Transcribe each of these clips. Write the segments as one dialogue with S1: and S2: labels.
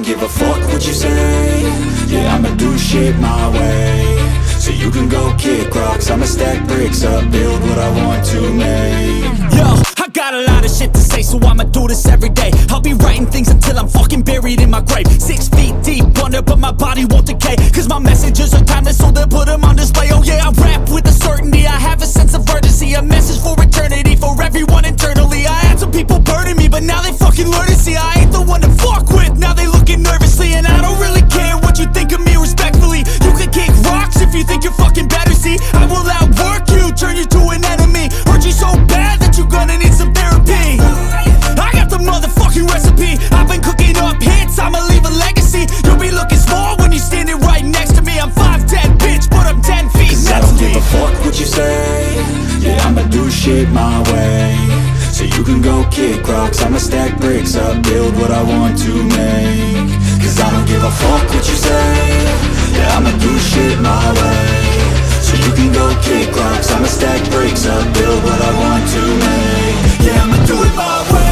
S1: give a fuck what you say. Yeah, I'ma do shit my way. So you can go kick rocks, I'ma stack bricks up, build what I want to make.
S2: Yo, I got a lot of shit to say, so I'ma do this every day. I'll be writing things until I'm fucking buried in my grave. 6 feet deep under, but my body won't decay. Cause my messages are timeless, so they'll put them on display. Oh yeah, I rap with a certainty, I have a sense of urgency. A message for eternity, for everyone internally. I had some people burning me, but now they fucking learn to see I ain't the one to fuck with, now they looking nervously. And I don't really care what you think of me, respectfully. You can kick rocks if you think you're fucking better, see. I will outwork you, turn you to an enemy. Hurt you so bad that you're gonna need some therapy. I got the motherfucking recipe, I've been cooking up hits, I'ma leave a legacy. You'll be looking small when you're standing right next to me. I'm 5'10", bitch, but I'm 10 feet
S1: Cause I don't give a fuck what you say. Yeah, I'ma do shit my way. So you can go kick rocks, I'ma stack bricks up, build what I want to make. Cause I don't give a fuck what you say. Yeah, I'ma do shit my way. So you can go kick rocks, I'ma stack bricks up, build what I want to make. Yeah, I'ma do it my way.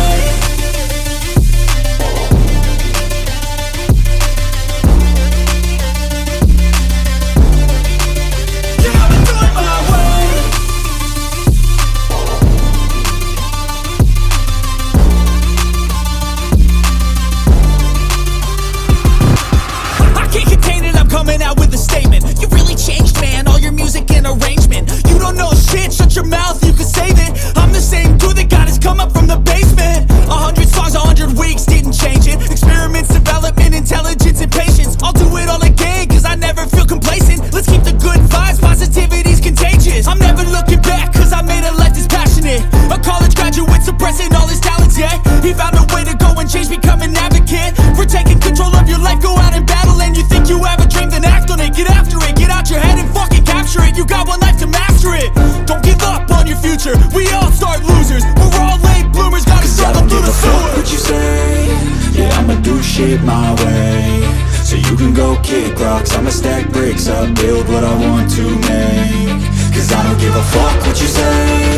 S2: Coming out with a statement. You really changed, man, all your music and arrangement. You don't know shit, shut your mouth, you can save it. I'm the same dude that got his come up from the basement. 100 songs, 100 weeks, didn't change it. Experiments, development, intelligence, and patience. I'll do it all again, cause I never feel complacent. Let's keep the good vibes, positivity's contagious. I'm never looking back, cause I made a life that's passionate. A college graduate suppressing all his talents, yeah. He found a way to go and change, become an advocate for taking control of your life, go out and battle. And you think you have a dream, then act on it, get after it, get out your head and fucking capture it. You got one life to master it. Don't give up on your future, we all start losers. We're all late bloomers, gotta struggle through the sewer.
S1: Fuck what you say. Yeah, I'ma do shit my way. So you can go kick rocks, I'ma stack bricks up, build what I want to make. Cause I don't give a fuck what you say.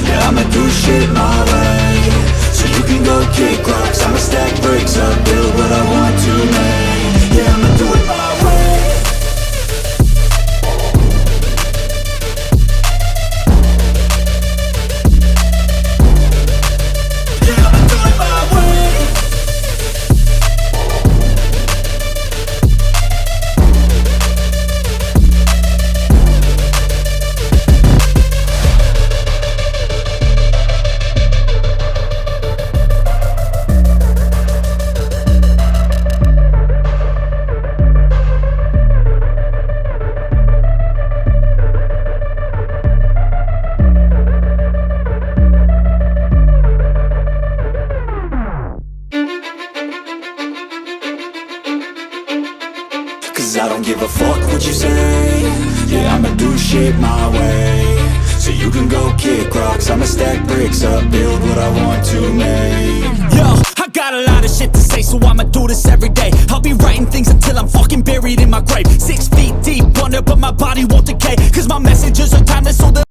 S1: Yeah, I'ma do shit my way. So you can go kick rocks, I'ma stack bricks up, build what I want to make. Yeah, I'ma do it my way. Yeah, I'ma do it my way. Cause I don't give a fuck what you say. Yeah, I'ma do shit my way. So you can go kick rocks, I'ma stack bricks up, build what I want to make.
S2: Yo, I got a lot of shit to say, so I'ma do this every day. I'll be writing things until I'm fucking buried in my grave. 6 feet deep under, but my body won't decay. Cause my messages are timeless, so